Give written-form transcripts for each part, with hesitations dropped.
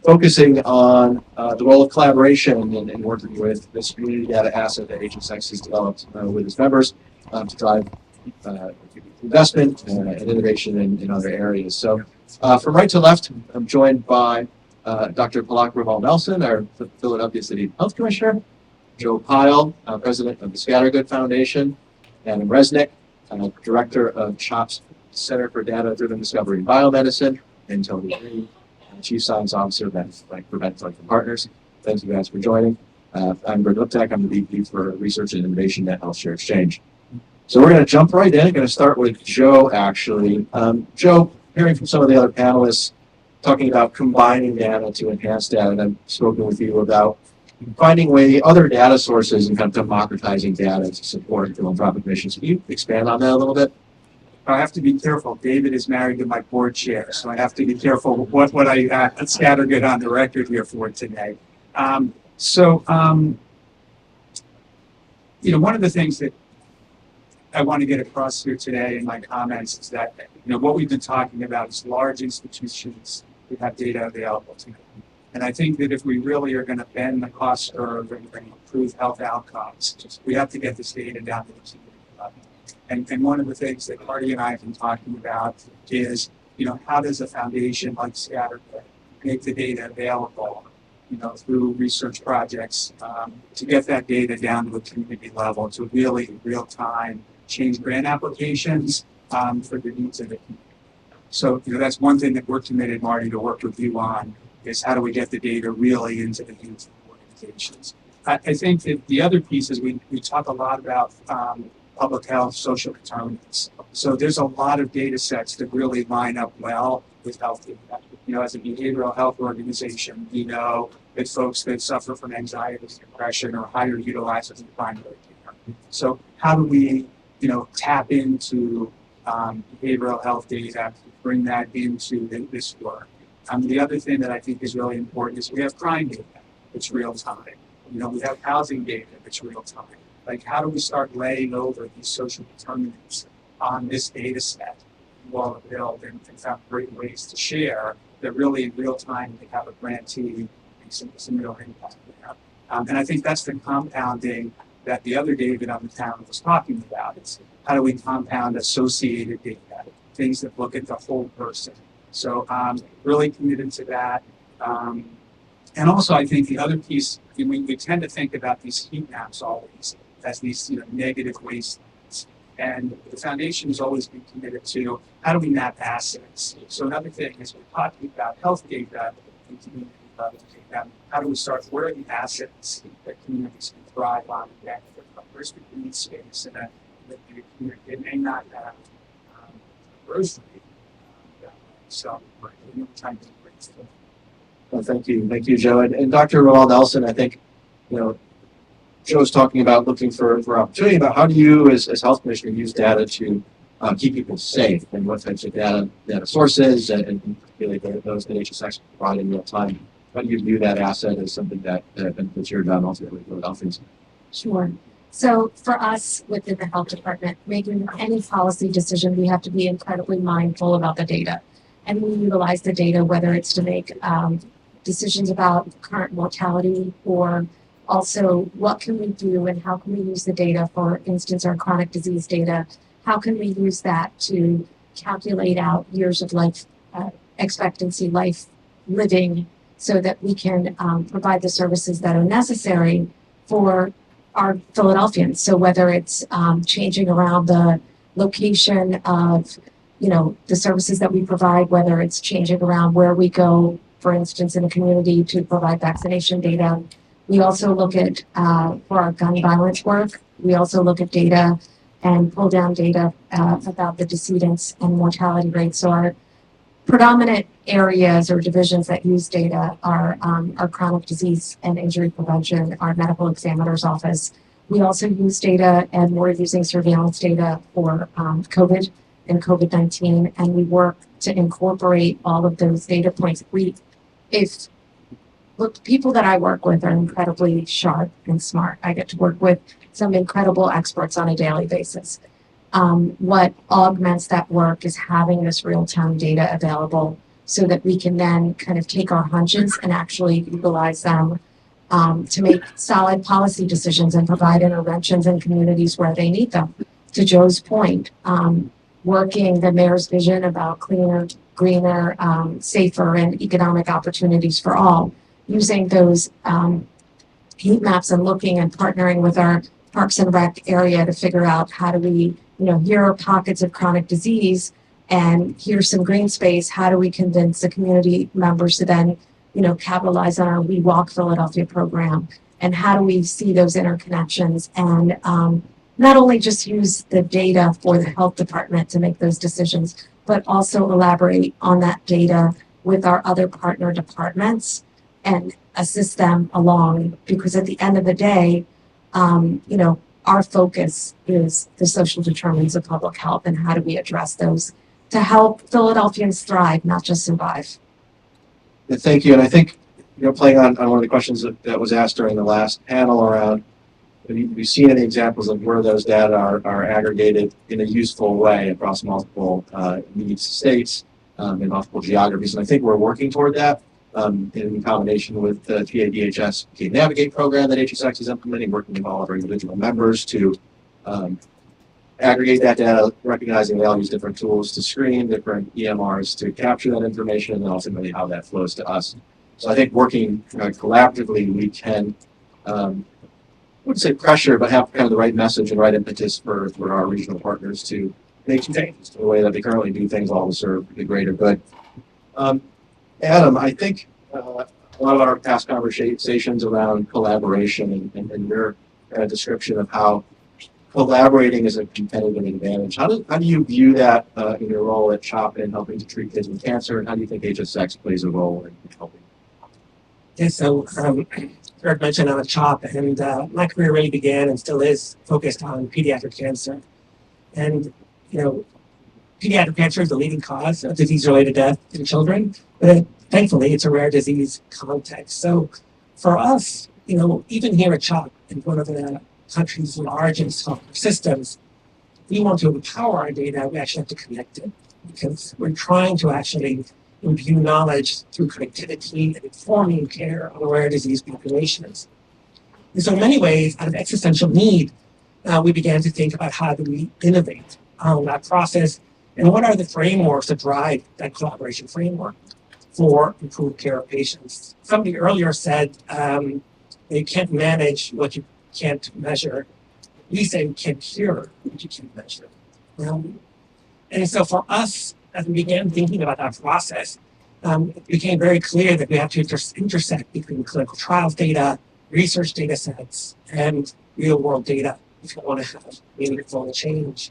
focusing on the role of collaboration and working with this community data asset that HSX has developed with its members to drive investment and innovation in other areas. So from right to left, I'm joined by Dr. Palak Ramal Nelson, our Philadelphia City Health Commissioner, Joe Pyle, President of the Scattergood Foundation, Adam Resnick, Director of CHOP's Center for Data-Driven Discovery in Biomedicine, and Tony Green, Chief Science Officer for Prevent Partners. Thank you guys for joining. I'm Greg Liptak. I'm the VP for Research and Innovation at HealthShare Exchange. So we're going to jump right in. I'm going to start with Joe, actually. Joe, hearing from some of the other panelists talking about combining data to enhance data, and I've spoken with you about finding other data sources and kind of democratizing data to support philanthropic missions. Can you expand on that a little bit? I have to be careful. David is married to my board chair, so I have to be careful what I scattergood on the record here for today. One of the things that I want to get across here today in my comments is that what we've been talking about is large institutions who have data available to them. And I think that if we really are going to bend the cost curve and improve health outcomes, we have to get this data down to the community level. And one of the things that Marty and I have been talking about is, how does a foundation like Scattergood make the data available, through research projects to get that data down to a community level to really in real time change grant applications for the needs of the community. So, that's one thing that we're committed, Marty, to work with you on is how do we get the data really into the needs of organizations. I think that the other piece is we talk a lot about public health, social determinants. So there's a lot of data sets that really line up well with health data. As a behavioral health organization, we know that folks that suffer from anxiety and depression are higher utilizers in primary care. So how do we, tap into behavioral health data, bring that into this work? The other thing that I think is really important is we have crime data that's real time. We have housing data that's real time. Like, how do we start laying over these social determinants on this data set? Well, build and found great ways to share that really in real time they have a grantee and some real impact there. And I think that's the compounding that the other David on the panel was talking about. It's how do we compound associated data, things that look at the whole person. So really committed to that. And also I think the other piece, we tend to think about these heat maps always as these negative wastelands. And the foundation has always been committed to how do we map assets. So another thing is we're talking about health data and community level data. How do we start, where are the assets that communities can thrive on and benefit from? Where's the green space in a community that may not have grocery? So we're trying to bring stuff. Well, thank you, Joe. And Dr. Ramal Nelson, I think, Joe's talking about looking for opportunity about how do you, as health commissioner, use data to keep people safe and what types of data sources and really those that HSX provide in real time. How do you view that asset as something that benefits your job ultimately for Philadelphians? Sure. So for us within the health department, making any policy decision, we have to be incredibly mindful about the data. And we utilize the data, whether it's to make decisions about current mortality or also what can we do and how can we use the data, for instance, our chronic disease data, how can we use that to calculate out years of life expectancy, life living, so that we can provide the services that are necessary for our Philadelphians. So whether it's changing around the location of the services that we provide, whether it's changing around where we go, for instance, in a community to provide vaccination data. We also look at, for our gun violence work, we also look at data and pull down data about the decedents and mortality rates. So our predominant areas or divisions that use data are our chronic disease and injury prevention, our medical examiner's office. We also use data, and we're using surveillance data for COVID and COVID-19, and we work to incorporate all of those data points. Look, people that I work with are incredibly sharp and smart. I get to work with some incredible experts on a daily basis. What augments that work is having this real-time data available so that we can then kind of take our hunches and actually utilize them to make solid policy decisions and provide interventions in communities where they need them. To Joe's point, working the mayor's vision about cleaner, greener, safer, and economic opportunities for all, using those heat maps and looking and partnering with our Parks and Rec area to figure out how do we, here are pockets of chronic disease and here's some green space. How do we convince the community members to then, capitalize on our We Walk Philadelphia program? And how do we see those interconnections and not only just use the data for the health department to make those decisions, but also elaborate on that data with our other partner departments and assist them along, because at the end of the day, our focus is the social determinants of public health and how do we address those to help Philadelphians thrive, not just survive. Yeah, thank you. And I think, playing on one of the questions that was asked during the last panel around, have you seen any examples of where those data are aggregated in a useful way across multiple needs states in multiple geographies? And I think we're working toward that in combination with the PADHS Navigate program that HSX is implementing, working with all of our individual members to aggregate that data, recognizing they all use different tools to screen, different EMRs to capture that information, and then ultimately how that flows to us. So I think working collaboratively, we can, I wouldn't say pressure, but have kind of the right message and right impetus for our regional partners to make some changes to the way that they currently do things, all to serve the greater good. Adam, I think a lot of our past conversations around collaboration and your description of how collaborating is a competitive advantage. How do you view that in your role at CHOP in helping to treat kids with cancer, and how do you think HSX plays a role in helping? Yeah, so Eric mentioned I'm a CHOP, and my career really began and still is focused on pediatric cancer. And, pediatric cancer is the leading cause of disease-related death in children, but thankfully it's a rare disease context. So for us, even here at CHOP, in one of the country's largest healthcare systems, we want to empower our data. We actually have to connect it because we're trying to actually imbue knowledge through connectivity and informing care on rare disease populations. And so in many ways, out of existential need, we began to think about how do we innovate on that process and what are the frameworks that drive that collaboration framework for improved care of patients. Somebody earlier said you can't manage what you can't measure. We say you can't cure what you can't measure. And so for us, as we began thinking about that process, it became very clear that we have to intersect between clinical trials data, research data sets, and real world data if you want to have meaningful change.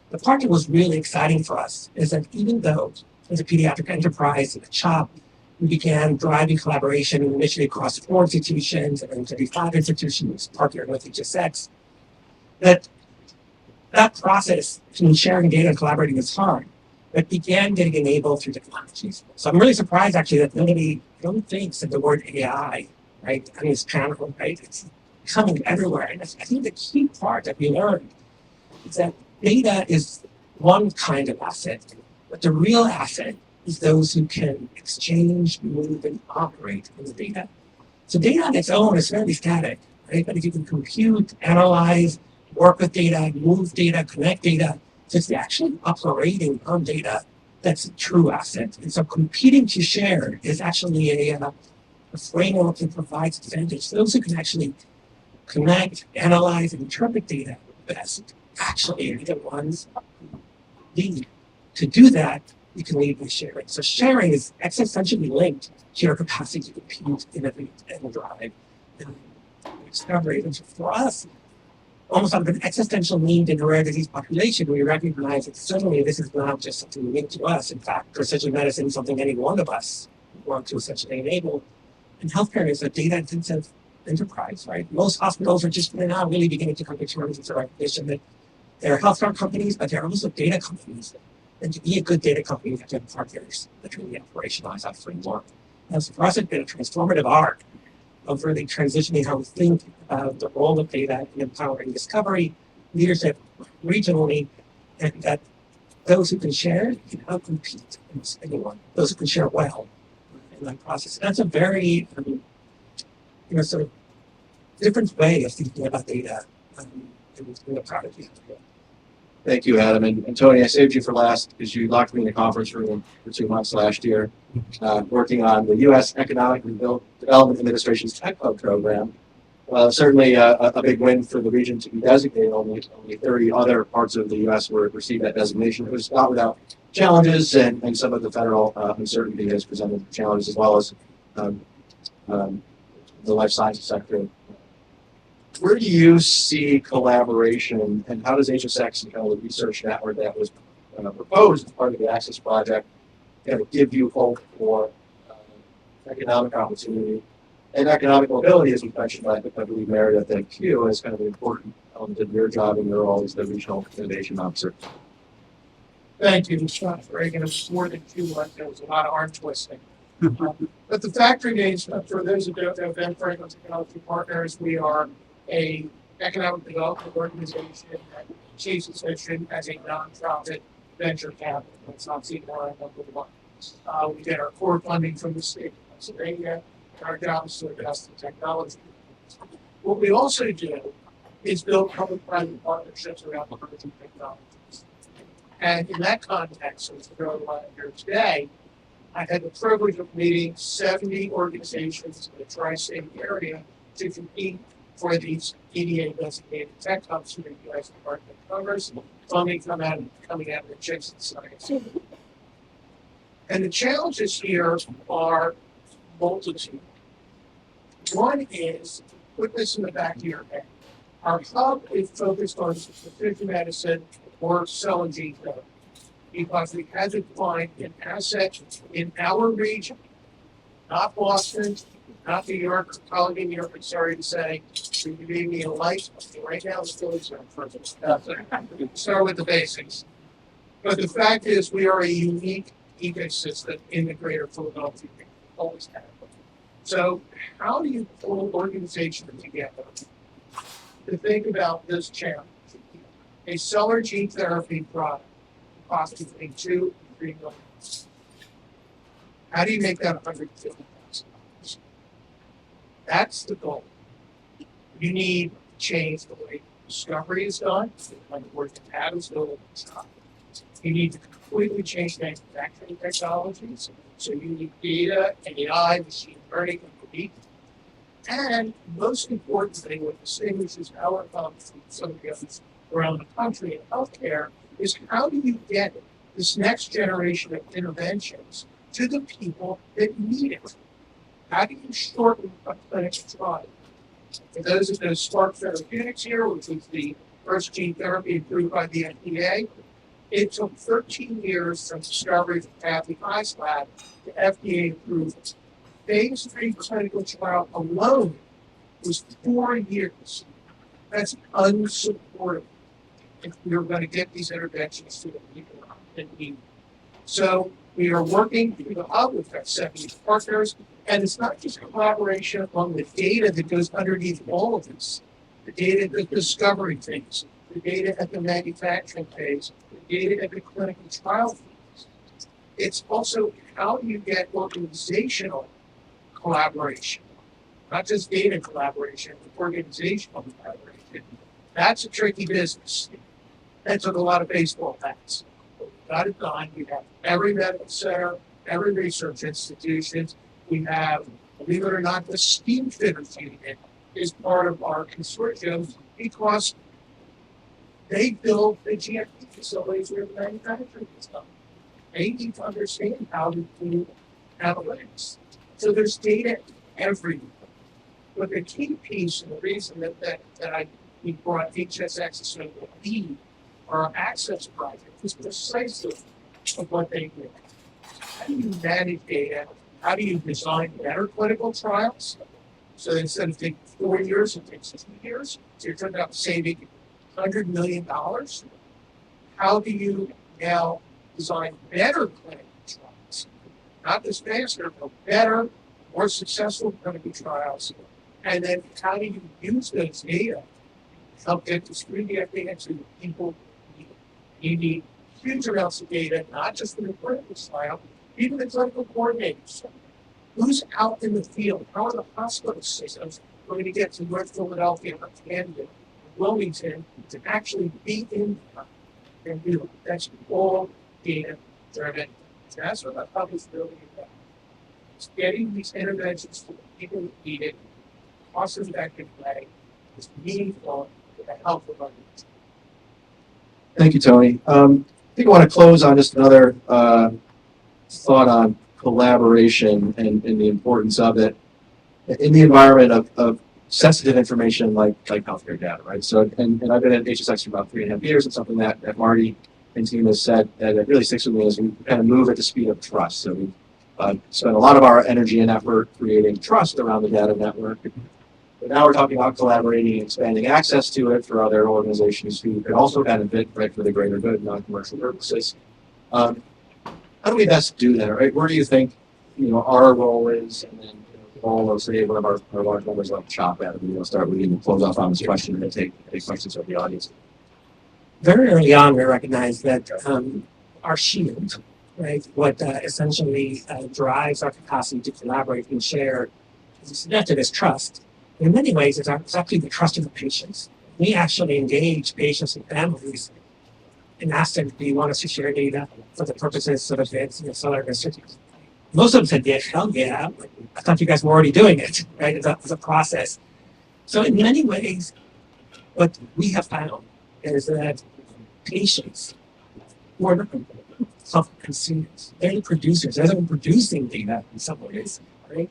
The part that was really exciting for us is that even though as a pediatric enterprise at CHOP, we began driving collaboration initially across 4 institutions and then 35 institutions partnering with HSX, that process between sharing data and collaborating is hard, but began getting enabled through technologies. So I'm really surprised actually that nobody thinks of the word AI, right, on this panel, right? It's coming everywhere. And I think the key part that we learned is that data is one kind of asset, but the real asset is those who can exchange, move, and operate in the data. So data on its own is fairly static, right? But if you can compute, analyze, work with data, move data, connect data, so it's actually operating on data that's a true asset. And so competing to share is actually a framework that provides advantage. Those who can actually connect, analyze, and interpret data best actually are the ones who lead. To do that, you can lead with sharing. So sharing is essentially linked to your capacity to compute, innovate, and drive discovery. And so for us, almost out of an existential need in a rare disease population, we recognize that certainly this is not just something unique to us. In fact, precision medicine is something any one of us want to essentially enable. And healthcare is a data-intensive enterprise, right? Most hospitals are just now really beginning to come to terms with the recognition that they're healthcare companies, but they're also data companies. And to be a good data company, you have to have partners that really operationalize that framework. And so for us, it's been a transformative arc of really transitioning how we think about the role of data in empowering discovery, leadership regionally, and that those who can share can outcompete anyone. Those who can share well in that process. That's a very, sort of different way of thinking about data in the product. Thank you, Adam. And Tony, I saved you for last because you locked me in the conference room for 2 months last year, working on the U.S. Economic Development Administration's Tech Hub program. Certainly a big win for the region to be designated. Only 30 other parts of the U.S. were received that designation. It was not without challenges, and some of the federal uncertainty has presented challenges, as well as the life sciences sector. Where do you see collaboration, and how does HSX and kind of the research network that was proposed as part of the Access Project kind of give you hope for economic opportunity and economic mobility, as we mentioned by, I believe, Meredith and Q, as kind of an important element of your job and your role as the regional innovation officer? Thank you, Mr. Reagan. It was more than 2 months. There was a lot of arm twisting. But the fact remains, for those who don't know, Ben Franklin Technology Partners, we are a economic development organization that achieves its mission as a nonprofit venture capital. It's not C9 number one. We get our core funding from the state of Pennsylvania, and our job is to invest in technology. What we also do is build public-private partnerships around emerging technologies. And in that context, as we go here today, I had the privilege of meeting 70 organizations in the tri-state area to compete for these EDA designated tech hubs through the U.S. Department of Commerce, funding coming out of the CHIPS and Science. And the challenges here are multitude. One is, put this in the back of your head. Our hub is focused on precision medicine or cell and gene therapy, because we had to find an asset in our region, not Boston, not New York, or colleague in New York, I'm sorry to say, you gave me a light. Right now, it's still start with the basics. But the fact is, we are a unique ecosystem in the greater Philadelphia area. Always have. So, how do you pull organizations together to think about this challenge? A cell or gene therapy product costs between $2 and $3 million. How do you make that $150,000? That's the goal. You need to change the way discovery is done, like the word atoms go You need to completely change manufacturing technologies. So you need data, AI, machine learning, and and most importantly, what distinguishes our hub from some of the others around the country in healthcare is how do you get this next generation of interventions to the people that need it? How do you shorten a clinical trial? For those of those Spark Therapeutics here, which was the first gene therapy approved by the FDA, it took 13 years from discovery from Kathy High's lab to FDA approval. Phase 3 clinical trial alone was 4 years. That's unsupportable if we were going to get these interventions to the people that need them. So we are working through the hub. We've got 70 partners, and it's not just collaboration among the data that goes underneath all of this. The data at the discovery phase, the data at the manufacturing phase, the data at the clinical trial phase. It's also how do you get organizational collaboration, not just data collaboration, but organizational collaboration. That's a tricky business. That took a lot of baseball bats. But we got it done. We have every medical center, every research institution. We have, believe it or not, the steam fitters unit is part of our consortium because they build the GMP facilities where the manufacturing is done. They need to understand how to do analytics. So there's data everywhere. But the key piece and the reason we brought HSX as sort of the lead for our access project is precisely of what they do. How do you manage data? How do you design better clinical trials? So instead of taking 4 years, it takes 2 years. So you're talking about saving $100 million. How do you now design better clinical trials? Not just faster, but better, more successful clinical trials. And then how do you use those data to help get this through the FDA to the people you need huge amounts of data, not just from the clinical file, even the clinical coordinators. Who's out in the field? How are the hospital systems going to get to North Philadelphia, Camden, Wilmington to actually be in and do it? That's all data driven. That's what the hub is really about. It's getting these interventions to the people who need it, cost effective way, is meaningful to the health of our nation. Thank you, Tony. I think I want to close on just another thought on collaboration and the importance of it in the environment of sensitive information like healthcare data, right? So, and I've been at HSX for about 3.5 years, and something that Marty and team has said that it really sticks with me is we kind of move at the speed of trust. So we spend a lot of our energy and effort creating trust around the data network. But now we're talking about collaborating and expanding access to it for other organizations who could also benefit, right, for the greater good, non-commercial purposes. How do we best do that, right? Where do you think, our role is, and then the role of, say, one of our large members like CHOP at? We'll start with you and close off on this question and then take questions from the audience. Very early on, we recognized that our shield, right, what essentially drives our capacity to collaborate and share, as you suggested, is trust. In many ways, it's actually the trust of the patients. We actually engage patients and families and ask them, do you want us to share data for the purposes of advancing cellular research? Most of them said, yes, hell yeah. I thought you guys were already doing it, right, as a process. So in many ways, what we have found is that patients who are not self-consumers, they're the producers, they're the producing data in some ways, right?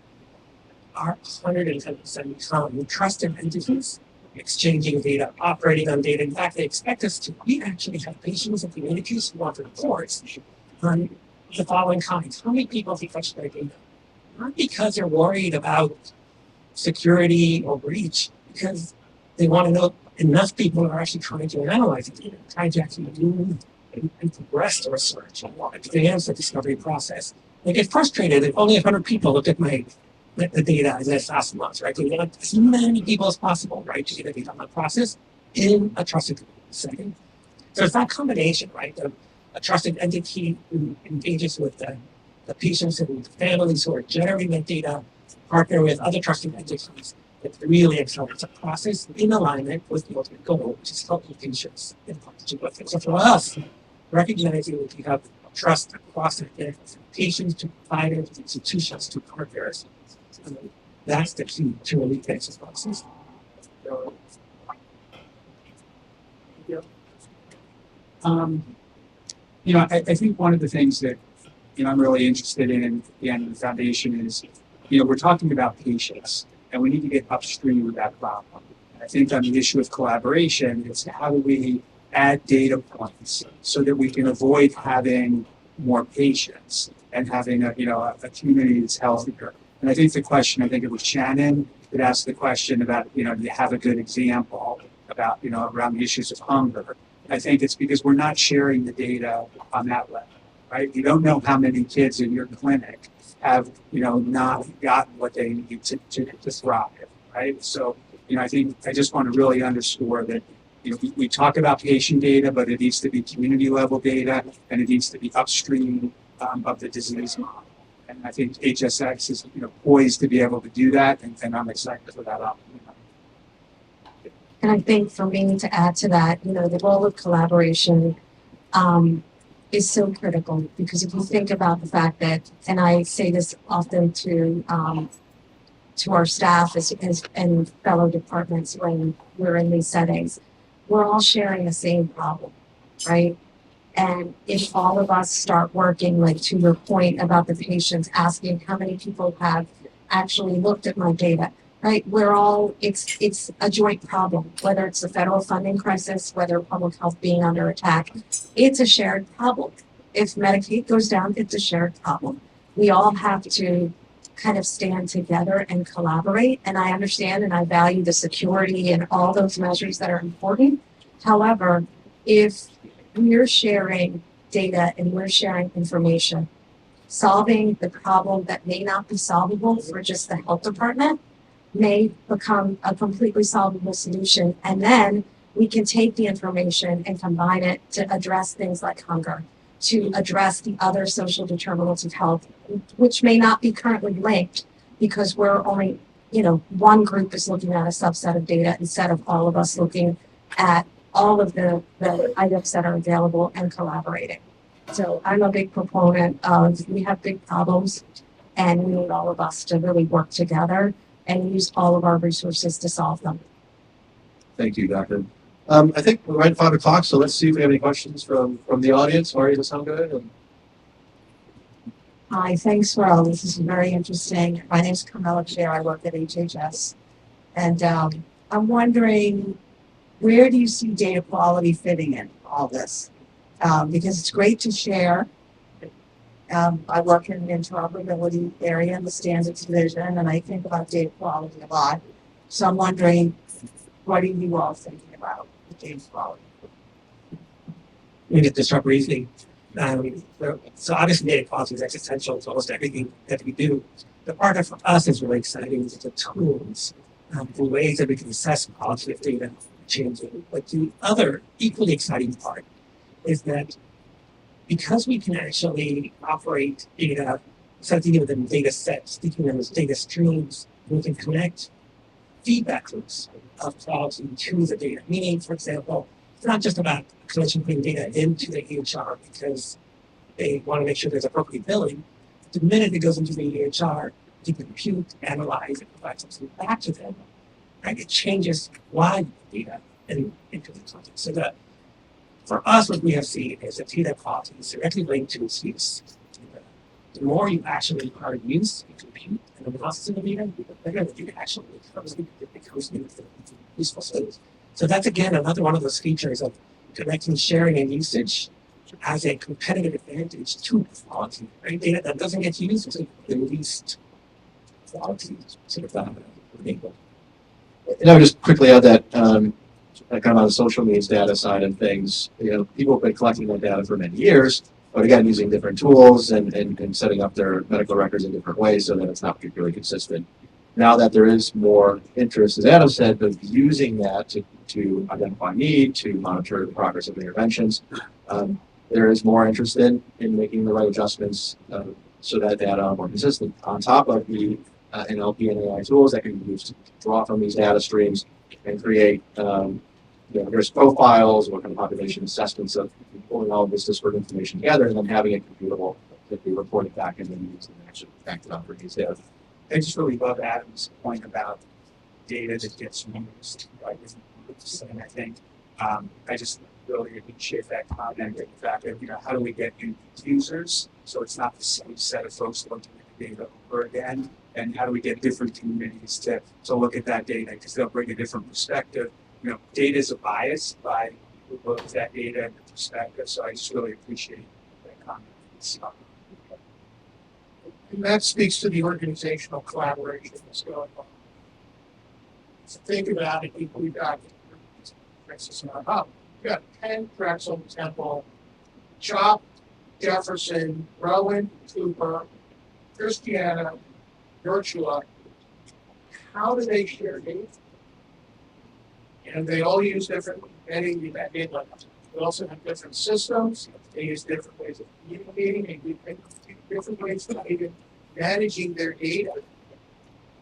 Are 110% become trusted entities, exchanging data, operating on data. In fact, they expect us to. We actually have patients and communities who want reports on the following kinds. How many people have touched their data? Not because they're worried about security or breach, because they want to know enough people are actually trying to analyze the data, trying to actually do and progress the research and advance the discovery process. They get frustrated if only 100 people look at the data in this last month, right? We want as many people as possible, right, to get a data on the process in a trusted setting. So it's that combination, right, of a trusted entity who engages with the patients and the families who are generating that data, partner with other trusted entities that really accelerates the process in alignment with the ultimate goal, which is helping patients in partnership with it. So for us, recognizing that you have trust across the patients to providers, to institutions, to partners, that's the key to really fix this process. I think one of the things that I'm really interested in, again, the foundation is, we're talking about patients, and we need to get upstream with that problem. And I think on the issue of collaboration, it's how do we add data points so that we can avoid having more patients and having a community that's healthier. And I think the question, I think it was Shannon that asked the question about, do you have a good example about, around the issues of hunger? I think it's because we're not sharing the data on that level, right? You don't know how many kids in your clinic have, not gotten what they need to thrive, right? So, I think I just want to really underscore that, we talk about patient data, but it needs to be community level data, and it needs to be upstream of the disease model. And I think HSX is, poised to be able to do that, and I'm excited for that opportunity. And I think for me to add to that, the role of collaboration is so critical, because if you think about the fact that, and I say this often to our staff and fellow departments when we're in these settings, we're all sharing the same problem, right? And if all of us start working, like to your point about the patients asking how many people have actually looked at my data, right? It's a joint problem, whether it's the federal funding crisis, whether public health being under attack, it's a shared problem. If Medicaid goes down, it's a shared problem. We all have to kind of stand together and collaborate. And I understand and I value the security and all those measures that are important. However, if we're sharing data and we're sharing information, solving the problem that may not be solvable for just the health department may become a completely solvable solution. And then we can take the information and combine it to address things like hunger, to address the other social determinants of health, which may not be currently linked because we're only, one group is looking at a subset of data instead of all of us looking at all of the items that are available and collaborating. So I'm a big proponent of we have big problems and we need all of us to really work together and use all of our resources to solve them. Thank you, Doctor. I think we're right at 5 o'clock, so let's see if we have any questions from the audience. Maria, does that sound good? Hi, thanks for all. This is very interesting. My name is Carmela Chair. I work at HHS. And I'm wondering, where do you see data quality fitting in all this? Because it's great to share. I work in the interoperability area in the standards division, and I think about data quality a lot. So I'm wondering, what are you all thinking about with data quality? We get this up briefly. So obviously data quality is existential to almost everything that we do. The part that for us is really exciting is the tools, the ways that we can assess quality of data changing. But the other equally exciting part is that because we can actually operate data, instead of thinking of them in data sets, thinking of them as data streams, we can connect feedback loops of quality to the data. Meaning, for example, it's not just about collection putting data into the EHR because they want to make sure there's appropriate billing. The minute it goes into the EHR, to compute, analyze, and provide something back to them, right? It changes why data into the context. So that for us, what we have seen is that data quality is directly linked to its use. The more you actually are used to compute and analysis of the data, the better the data actually becomes useful. So that's again another one of those features of connecting sharing and usage as a competitive advantage to quality. Right? Data that doesn't get used is the least quality sort of enabled. And I would just quickly add that kind of on the social needs data side of things, people have been collecting that data for many years, but again, using different tools and setting up their medical records in different ways so that it's not particularly consistent. Now that there is more interest, as Adam said, of using that to identify need, to monitor the progress of interventions, there is more interest in making the right adjustments so that data are more consistent on top of the NLP and AI tools that can be used to draw from these data streams and create risk profiles, what kind of population assessments of pulling all of this disparate information together and then having it computable that be reported back and then used and actually backed up for these data. I just really love Adam's point about data that gets used by different groups. And I think I just really appreciate that comment and the fact that, how do we get new users so it's not the same set of folks looking at the data over again? And how do we get different communities to look at that data because they'll bring a different perspective. Data is a bias by who look at that data and the perspective. So I just really appreciate that comment. And that speaks to the organizational collaboration that's going on. So think about it, we've got, for instance, in our hub, we've got Penn, Drexel, Temple, Chop, Jefferson, Rowan, Cooper, Christiana, Yorkshire. How do they share data? And they all use different, we also have different systems, they use different ways of communicating, they do different ways of even managing their data.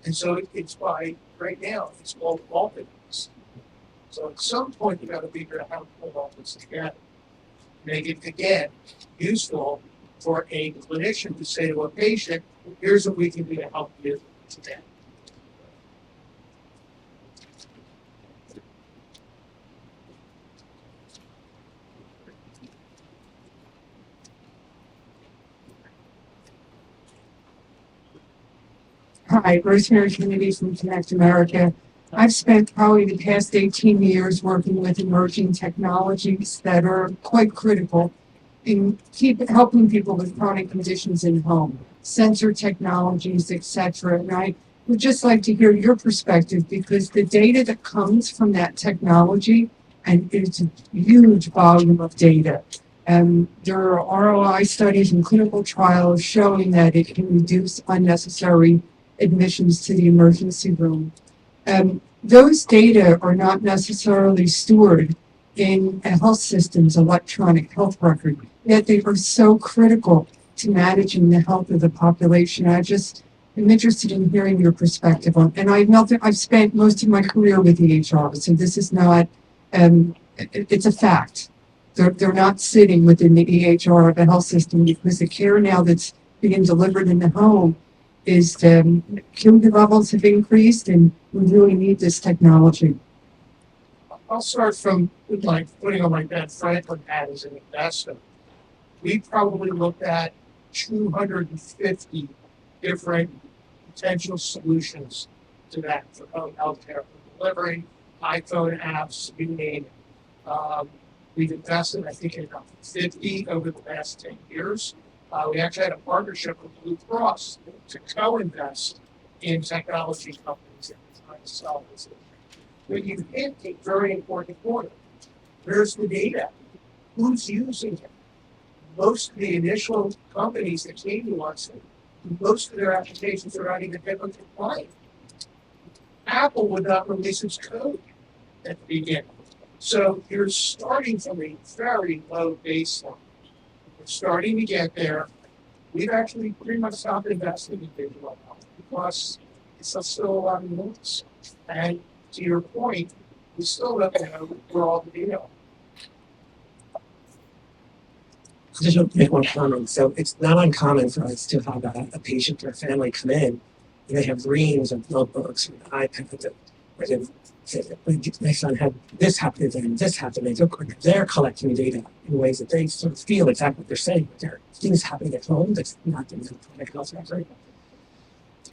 And so it's by, right now, it's called alternatives. So at some point, you got to figure out how to pull all this together. Make it, again, useful for a clinician to say to a patient, here's what we can do to help you today. Hi, Rosemary Communities from Connect America. I've spent probably the past 18 years working with emerging technologies that are quite critical in helping people with chronic conditions in home, sensor technologies, etc. And I would just like to hear your perspective because the data that comes from that technology, and it's a huge volume of data. There are ROI studies and clinical trials showing that it can reduce unnecessary admissions to the emergency room. those data are not necessarily stored in a health system's electronic health record, yet they are so critical to managing the health of the population. I just am interested in hearing your perspective on, and I've spent most of my career with EHR, so this is not, it's a fact. They're not sitting within the EHR of the health system because the care now that's being delivered in the home is acuity levels have increased and we really need this technology. I'll start from like putting on my Ben Franklin hat as an investor. We probably looked at 250 different potential solutions to that for home healthcare, for delivery, iPhone apps, you name it. We've invested, I think, in about 50 over the last 10 years. We actually had a partnership with Blue Cross to co-invest in technology companies that were trying to solve this issue. But you hit a very important point. Where's the data? Who's using it? Most of the initial companies that came to us, most of their applications are not even HIPAA compliant. Apple would not release its code at the beginning. So you're starting from a very low baseline. We're starting to get there. We've actually pretty much stopped investing in digital health because it's still a lot of noise. And to your point, we still don't know where all the data are. Just to make one comment. So it's not uncommon for us to have a patient or a family come in and they have dreams of notebooks or an iPad where they've said, my son had this happen to them, this happened. They're collecting data in ways that they sort of feel exactly what they're saying. But there are things happening at home that's not in the electronic health record.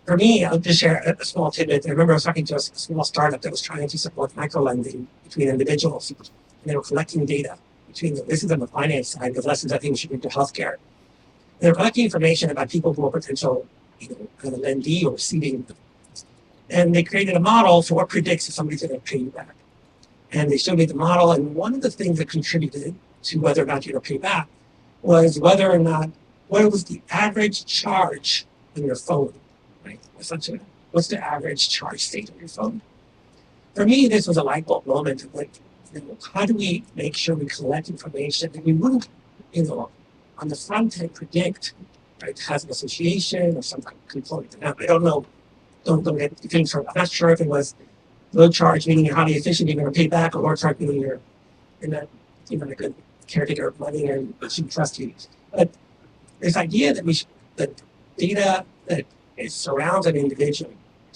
For me, I'll just share a small tidbit. I remember I was talking to a small startup that was trying to support micro-lending between individuals. And they were collecting data between this is on the finance side, the lessons I think we should bring to healthcare. And they're collecting information about people who are potential, kind of lendee or receiving. And they created a model for what predicts if somebody's going to pay you back. And they showed me the model, and one of the things that contributed to whether or not you're going to pay back was whether or not, what was the average charge on your phone, right? Essentially, what's the average charge state on your phone? For me, this was a light bulb moment of like, how do we make sure we collect information that we wouldn't, on the front end predict, right, has an association or some component. Now, I don't know, don't get things from, I'm not sure if it was low charge, meaning you're highly efficient, you're going to pay back, or low charge, meaning you're not, a good caretaker of money and should trust you. But this idea that that data that surrounds an individual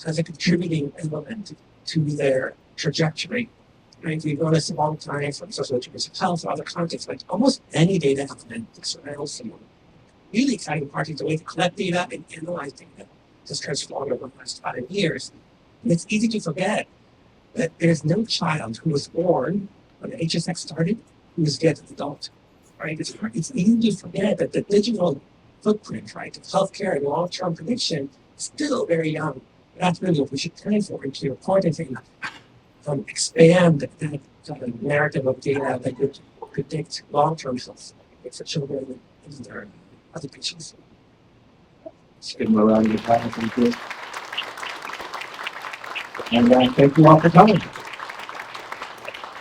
has a contributing element to their trajectory. Right? We've noticed a long time from social determinants of health or other contexts, like almost any data element that surrounds someone. Really exciting part is the way to collect data and analyze data has transformed over the last 5 years. And it's easy to forget that there's no child who was born when the HSX started who is yet an adult. Right? It's easy to forget that the digital footprint, right, of healthcare and long-term prediction is still very young. That's really what we should plan for. And to your point, I think expand that narrative of data that could predict long-term health for children and their other patients. Let's give them a round of applause. Thank you. And thank you all for coming.